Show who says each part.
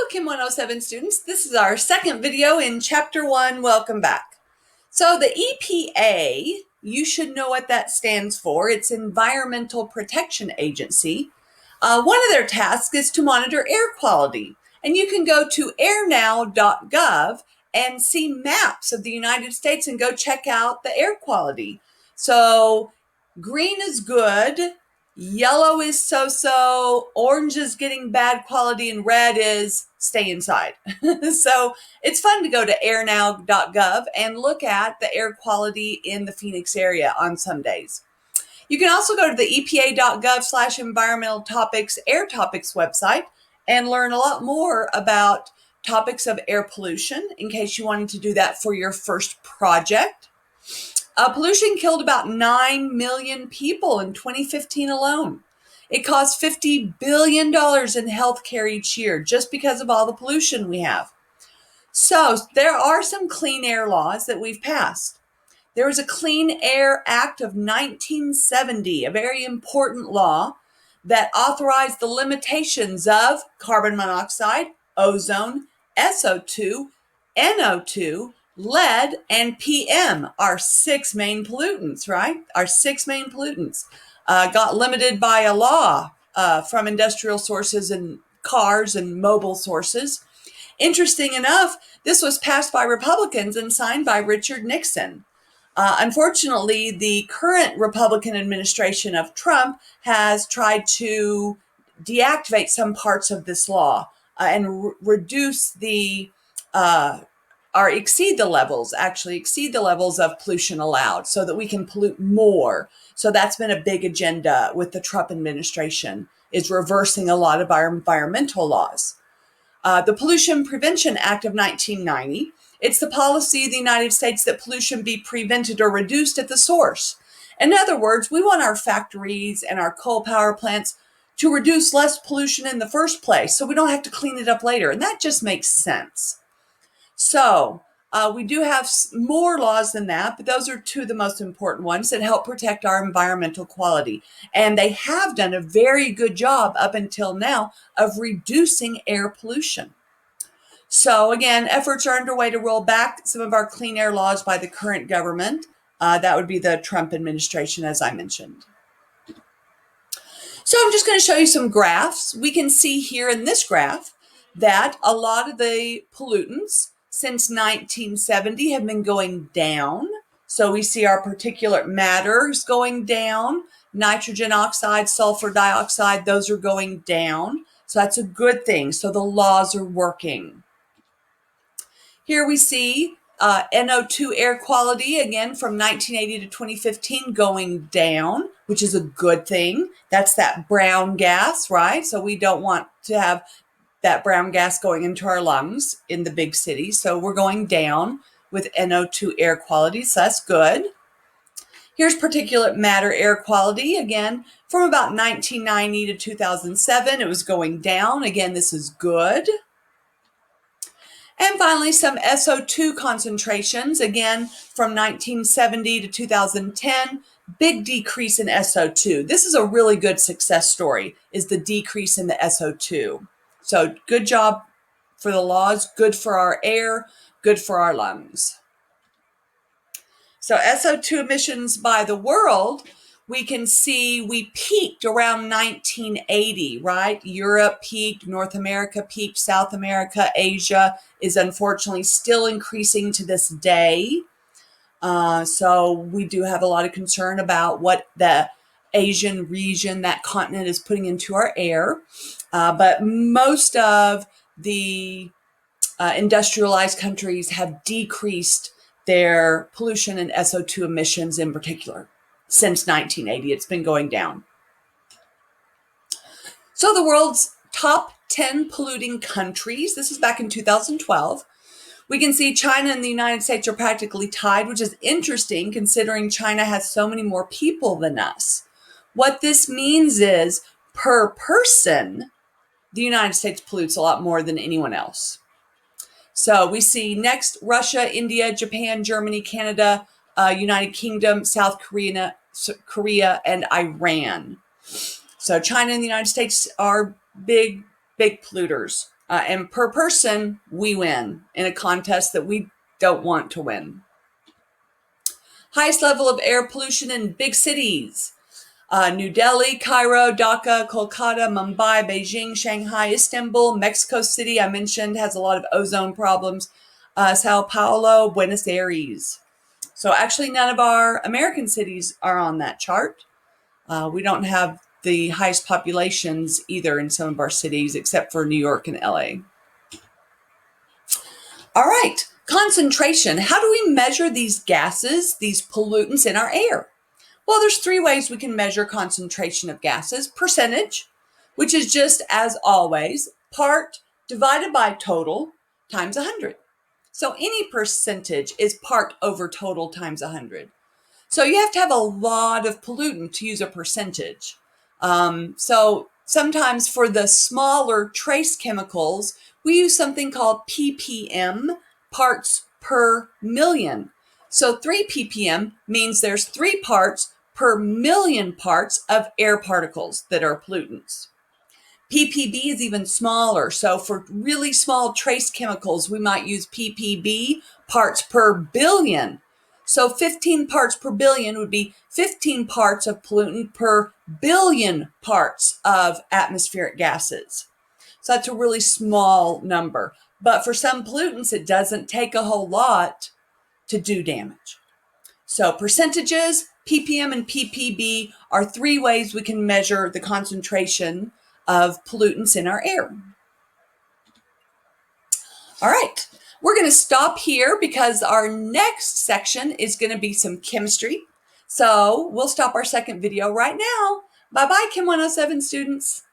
Speaker 1: Kim 107 students, this is our second video in Chapter 1. Welcome back. So the EPA, you should know what that stands for. It's Environmental Protection Agency. One of their tasks is to monitor air quality. And you can go to airnow.gov and see maps of the United States and go check out the air quality. So green is good. Yellow is so-so, orange is getting bad quality, and red is stay inside. So it's fun to go to airnow.gov and look at the air quality in the Phoenix area on some days. You can also go to the epa.gov/environmental topics air topics website and learn a lot more about topics of air pollution in case you wanted to do that for your first project. Pollution killed about 9 million people in 2015 alone. It costs $50 billion in healthcare each year just because of all the pollution we have. So there are some clean air laws that we've passed. There was a Clean Air Act of 1970, a very important law that authorized the limitations of carbon monoxide, ozone, SO2, NO2, lead, and PM, our six main pollutants, right? Our six main pollutants got limited by a law from industrial sources and cars and mobile sources. Interesting enough, this was passed by Republicans and signed by Richard Nixon. Unfortunately, the current Republican administration of Trump has tried to deactivate some parts of this law and reduce the exceed the levels of pollution allowed so that we can pollute more. So that's been a big agenda with the Trump administration, is reversing a lot of our environmental laws. The Pollution Prevention Act of 1990, it's the policy of the United States that pollution be prevented or reduced at the source. In other words, we want our factories and our coal power plants to reduce less pollution in the first place so we don't have to clean it up later. And that just makes sense. So we do have more laws than that, but those are two of the most important ones that help protect our environmental quality. And they have done a very good job up until now of reducing air pollution. So again, efforts are underway to roll back some of our clean air laws by the current government. That would be the Trump administration, as I mentioned. So I'm just going to show you some graphs. We can see here in this graph that a lot of the pollutants since 1970 have been going down. So we see our particulate matter is going down, nitrogen oxide, sulfur dioxide, those are going down. So that's a good thing. So the laws are working. Here we see NO2 air quality, again, from 1980 to 2015 going down, which is a good thing. That's that brown gas, right? So we don't want to have that brown gas going into our lungs in the big cities. So we're going down with NO2 air quality, so that's good. Here's particulate matter air quality. Again, from about 1990 to 2007, it was going down. Again, this is good. And finally, some SO2 concentrations. Again, from 1970 to 2010, big decrease in SO2. This is a really good success story, is the decrease in the SO2. So good job for the laws, good for our air, good for our lungs. So SO2 emissions by the world, we can see we peaked around 1980, right? Europe peaked, North America peaked, South America, Asia is unfortunately still increasing to this day. So we do have a lot of concern about what the Asian region, that continent, is putting into our air. But most of the industrialized countries have decreased their pollution and SO2 emissions in particular. Since 1980, it's been going down. So the world's top 10 polluting countries, this is back in 2012. We can see China and the United States are practically tied, which is interesting considering China has so many more people than us. What this means is, per person, the United States pollutes a lot more than anyone else. So we see next Russia, India, Japan, Germany, Canada, United Kingdom, South Korea, and Iran. So China and the United States are big polluters And per person, we win in a contest that we don't want to win. Highest level of air pollution in big cities. New Delhi, Cairo, Dhaka, Kolkata, Mumbai, Beijing, Shanghai, Istanbul, Mexico City, I mentioned, has a lot of ozone problems. Sao Paulo, Buenos Aires. So actually none of our American cities are on that chart. We don't have the highest populations either in some of our cities except for New York and LA. All right, concentration. How do we measure these gases, these pollutants in our air? Well, there's three ways we can measure concentration of gases. Percentage, which is just as always, part divided by total times 100. So any percentage is part over total times 100. So you have to have a lot of pollutant to use a percentage. So sometimes for the smaller trace chemicals, we use something called ppm, parts per million. So 3 ppm means there's 3 parts per million parts of air particles that are pollutants. ppb is even smaller. So for really small trace chemicals, we might use ppb, parts per billion. So 15 parts per billion would be 15 parts of pollutant per billion parts of atmospheric gases. So that's a really small number. But for some pollutants, it doesn't take a whole lot to do damage. So percentages, ppm and ppb are 3 ways we can measure the concentration of pollutants in our air. All right, we're going to stop here because our next section is going to be some chemistry. So we'll stop our second video right now. Bye-bye, Chem 107 students.